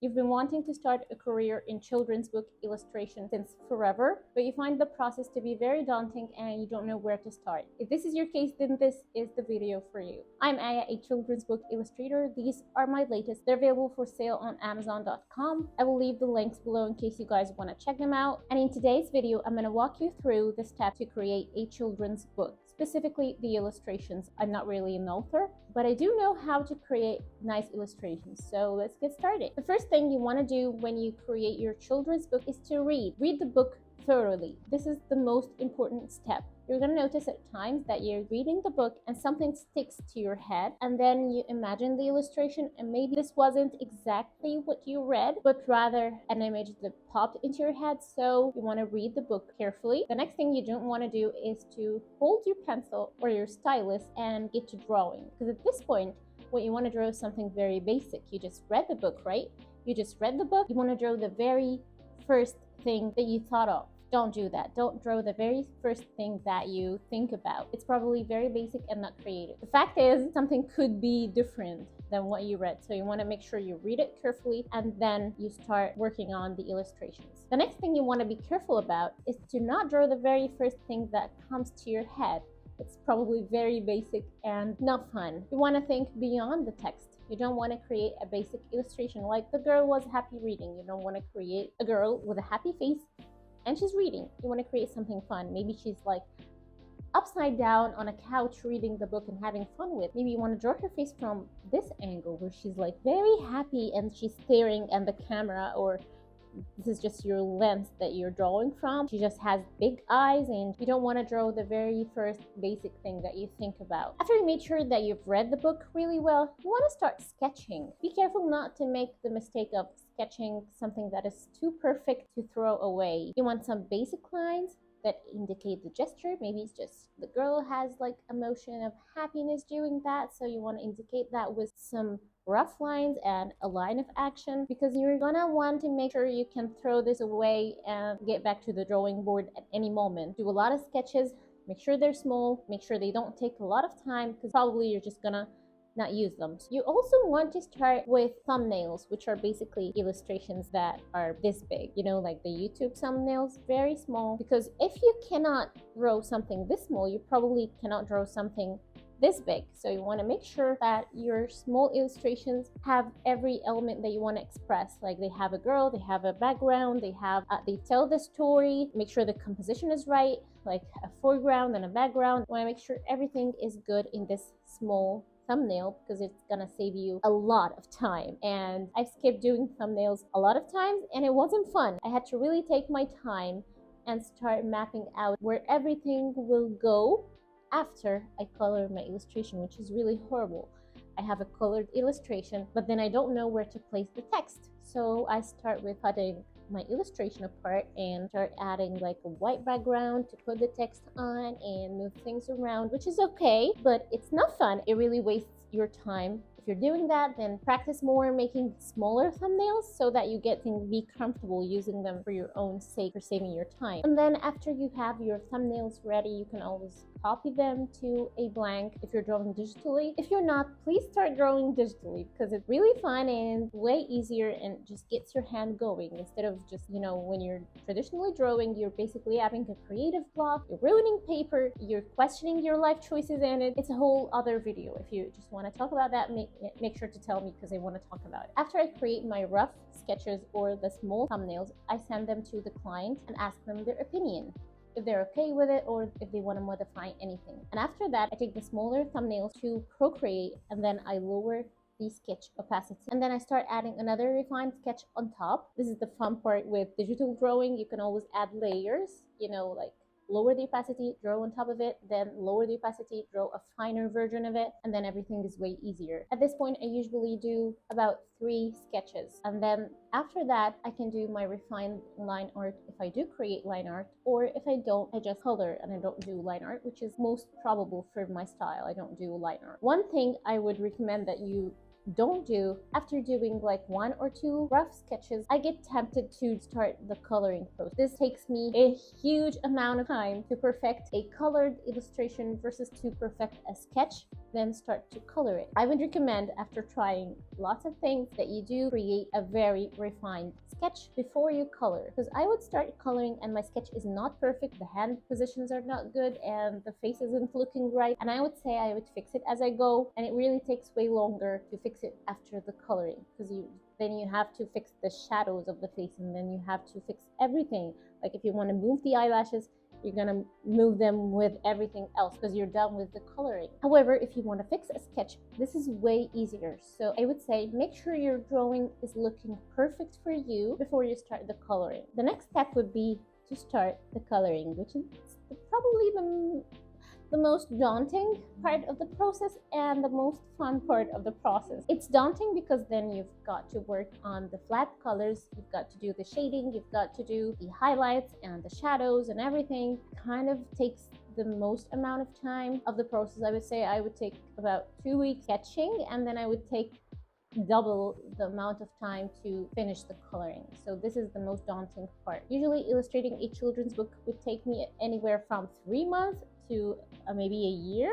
You've been wanting to start a career in children's book illustration since forever, but you find the process to be very daunting and you don't know where to start. If this is your case, then this is the video for you. I'm Aya, a children's book illustrator. These are my latest. They're available for sale on Amazon.com. I will leave the links below in case you guys want to check them out. And in today's video, I'm going to walk you through the steps to create a children's book, specifically the illustrations. I'm not really an author, but I do know how to create nice illustrations. So let's get started. The first thing you want to do when you create your children's book is to read the book thoroughly. This is the most important step. You're going to notice at times that you're reading the book and something sticks to your head, and then you imagine the illustration, and maybe this wasn't exactly what you read, but rather an image that popped into your head. So you want to read the book carefully. The next thing you don't want to do is to hold your pencil or your stylus and get to drawing, because at this point what you want to draw is something very basic. You just read the book, right? You just read the book. You want to draw the very first thing that you thought of. Don't do that. Don't draw the very first thing that you think about. It's probably very basic and not creative. The fact is, something could be different than what you read. So you want to make sure you read it carefully and then you start working on the illustrations. The next thing you want to be careful about is to not draw the very first thing that comes to your head. It's probably very basic and not fun. You want to think beyond the text. You don't want to create a basic illustration like the girl was happy reading. You don't want to create a girl with a happy face and she's reading. You want to create something fun. Maybe she's like upside down on a couch reading the book and having fun with. Maybe you want to draw her face from this angle where she's like very happy and she's staring at the camera, or this is just your lens that you're drawing from. She just has big eyes, and you don't want to draw the very first basic thing that you think about. After you made sure that you've read the book really well, you want to start sketching. Be careful not to make the mistake of sketching something that is too perfect to throw away. You want some basic lines that indicate the gesture. Maybe it's just the girl has like a motion of happiness doing that, so you want to indicate that with some rough lines and a line of action, because you're gonna want to make sure you can throw this away and get back to the drawing board at any moment. Do a lot of sketches, make sure they're small, make sure they don't take a lot of time, because probably you're just gonna not use them. So you also want to start with thumbnails, which are basically illustrations that are this big, you know, like the YouTube thumbnails, very small, because if you cannot draw something this small, you probably cannot draw something this big. So you want to make sure that your small illustrations have every element that you want to express. Like they have a girl, they have a background, they tell the story. Make sure the composition is right, like a foreground and a background. You want to make sure everything is good in this small thumbnail, because it's gonna save you a lot of time. And I've skipped doing thumbnails a lot of times and it wasn't fun. I had to really take my time and start mapping out where everything will go after I color my illustration, which is really horrible. I have a colored illustration, but then I don't know where to place the text. So I start with cutting my illustration apart and start adding like a white background to put the text on and move things around, which is okay, but it's not fun. It really wastes your time. If you're doing that, then practice more making smaller thumbnails so that you get to be comfortable using them for your own sake, for saving your time. And then after you have your thumbnails ready, you can always copy them to a blank if you're drawing digitally. If you're not, please start drawing digitally, because it's really fun and way easier and just gets your hand going, instead of just, you know, when you're traditionally drawing, you're basically having a creative block, you're ruining paper, you're questioning your life choices, and it's a whole other video. If you just want to talk about that, make sure to tell me, because I want to talk about it. After I create my rough sketches or the small thumbnails, I send them to the client and ask them their opinion, if they're okay with it or if they want to modify anything. And after that, I take the smaller thumbnails to Procreate and then I lower the sketch opacity, and then I start adding another refined sketch on top. This is the fun part with digital drawing. You can always add layers, you know, like lower the opacity, draw on top of it, then lower the opacity, draw a finer version of it, and then everything is way easier. At this point, I usually do about 3 sketches, and then after that, I can do my refined line art if I do create line art, or if I don't, I just color and I don't do line art, which is most probable for my style. I don't do line art. One thing I would recommend that you don't do after doing like 1 or 2 rough sketches, I get tempted to start the coloring process. This takes me a huge amount of time to perfect a colored illustration versus to perfect a sketch then start to color it. I would recommend, after trying lots of things, that you do create a very refined sketch before you color, because I would start coloring and my sketch is not perfect, the hand positions are not good, and the face isn't looking right, and I would say I would fix it as I go, and it really takes way longer to fix it after the coloring, because then you have to fix the shadows of the face, and then you have to fix everything. Like if you want to move the eyelashes, you're gonna move them with everything else because you're done with the coloring. However, if you want to fix a sketch, this is way easier. So I would say make sure your drawing is looking perfect for you before you start the coloring. The next step would be to start the coloring, which is probably the most daunting part of the process and the most fun part of the process. It's daunting because then you've got to work on the flat colors, you've got to do the shading, you've got to do the highlights and the shadows and everything. Kind of takes the most amount of time of the process. I would say I would take about 2 weeks sketching, and then I would take double the amount of time to finish the coloring. So this is the most daunting part. Usually illustrating a children's book would take me anywhere from 3 months to maybe a year.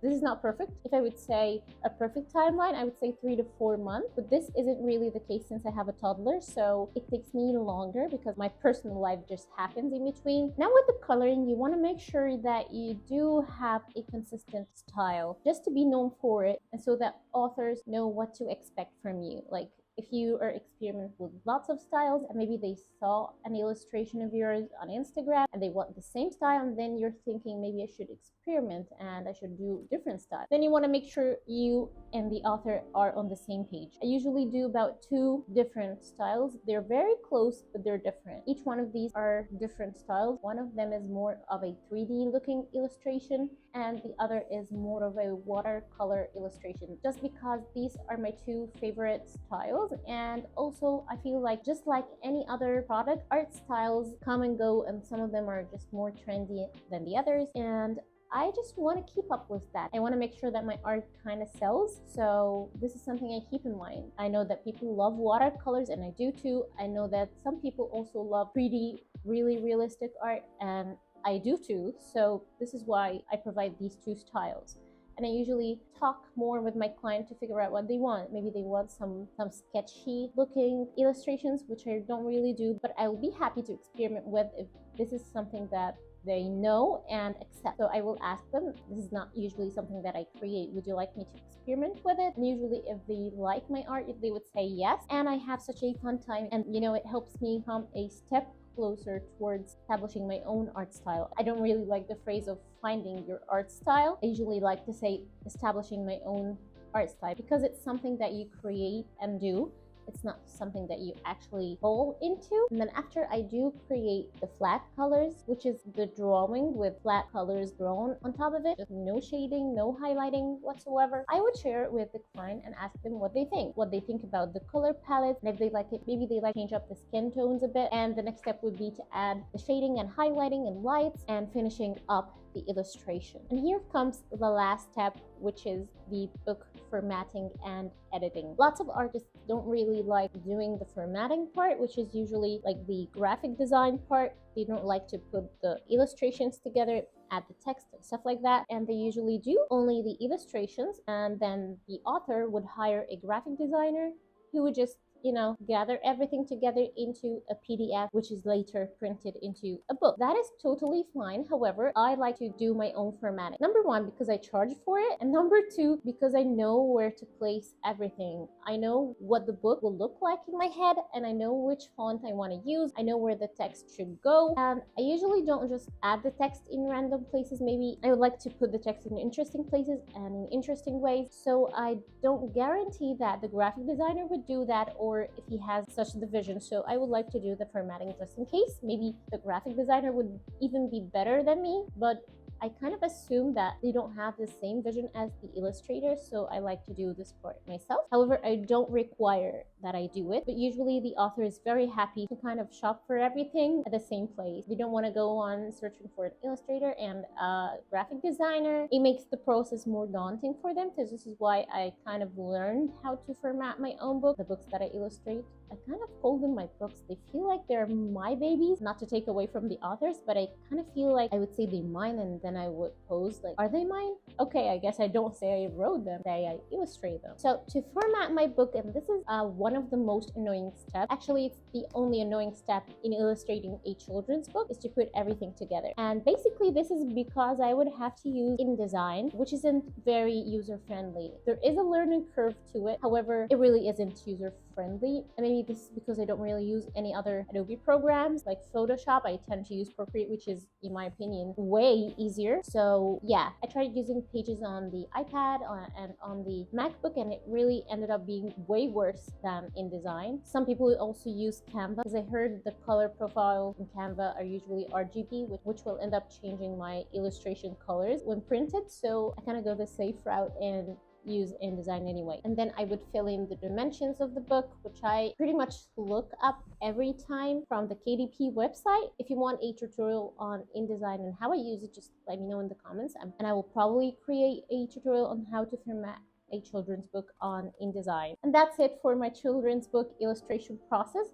This is not perfect. If I would say a perfect timeline, I would say 3 to 4 months, but this isn't really the case since I have a toddler, so it takes me longer because my personal life just happens in between. Now with the coloring, you want to make sure that you do have a consistent style just to be known for it, and so that authors know what to expect from you. Like if you are experimenting with lots of styles and maybe they saw an illustration of yours on Instagram and they want the same style, and then you're thinking maybe I should experiment and I should do different style, then you want to make sure you and the author are on the same page. I usually do about 2 different styles. They're very close, but they're different. Each one of these are different styles. One of them is more of a 3D looking illustration, and the other is more of a watercolor illustration, just because these are my 2 favorite styles. And also I feel like, just like any other product, art styles come and go, and some of them are just more trendy than the others, and I just want to keep up with that. I want to make sure that my art kind of sells, so this is something I keep in mind. I know that people love watercolors, and I do too. I know that some people also love 3D, really realistic art, and I do too. So this is why I provide these 2 styles. And I usually talk more with my client to figure out what they want. Maybe they want some sketchy looking illustrations, which I don't really do, but I will be happy to experiment with if this is something that they know and accept. So I will ask them, this is not usually something that I create, would you like me to experiment with it? And usually if they like my art, if they would say yes, and I have such a fun time, and you know, it helps me come a step closer towards establishing my own art style. I don't really like the phrase of finding your art style. I usually like to say establishing my own art style, because it's something that you create and do. It's not something that you actually fall into. And then after I do create the flat colors, which is the drawing with flat colors drawn on top of it, just no shading, no highlighting whatsoever, I would share it with the client and ask them what they think about the color palette, and if they like it, maybe they like to change up the skin tones a bit. And the next step would be to add the shading and highlighting and lights and finishing up the illustration. And here comes the last step, which is the book formatting and editing. Lots of artists don't really like doing the formatting part, which is usually like the graphic design part. They don't like to put the illustrations together, add the text and stuff like that, and they usually do only the illustrations, and then the author would hire a graphic designer who would just, you know, gather everything together into a PDF, which is later printed into a book. That is totally fine. However, I like to do my own formatting. Number 1, because I charge for it, and number 2, because I know where to place everything. I know what the book will look like in my head, and I know which font I want to use. I know where the text should go, and I usually don't just add the text in random places. Maybe I would like to put the text in interesting places and in interesting ways, so I don't guarantee that the graphic designer would do that, or if he has such the vision. So I would like to do the formatting just in case. Maybe the graphic designer would even be better than me, but I kind of assume that they don't have the same vision as the illustrator, so I like to do this part myself. However, I don't require that I do it. But usually the author is very happy to kind of shop for everything at the same place. You don't want to go on searching for an illustrator and a graphic designer. It makes the process more daunting for them, because this is why I kind of learned how to format my own book, the books that I illustrate. I kind of call them my books. They feel like they're my babies, not to take away from the authors, but I kind of feel like I would say they're mine, and then I would pose like, are they mine? Okay, I guess I don't say I wrote them, say I illustrate them. So to format my book, and this is one of the most annoying steps. Actually, it's the only annoying step in illustrating a children's book, is to put everything together. And basically this is because I would have to use InDesign, which isn't very user-friendly. There is a learning curve to it. However, it really isn't user-friendly. And maybe this is because I don't really use any other Adobe programs like Photoshop. I tend to use Procreate, which is, in my opinion, way easier. So yeah, I tried using Pages on the iPad and on the MacBook, and it really ended up being way worse than InDesign. Some people also use Canva, because I heard the color profile in Canva are usually RGB, which will end up changing my illustration colors when printed. So I kind of go the safe route and use InDesign anyway. And then I would fill in the dimensions of the book, which I pretty much look up every time from the KDP website. If you want a tutorial on InDesign and how I use it, just let me know in the comments, and I will probably create a tutorial on how to format a children's book on InDesign. And that's it for my children's book illustration process.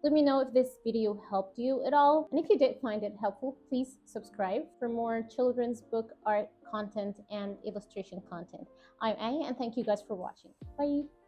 Let me know if this video helped you at all. And if you did find it helpful, please subscribe for more children's book art content and illustration content. I'm A, and thank you guys for watching. Bye!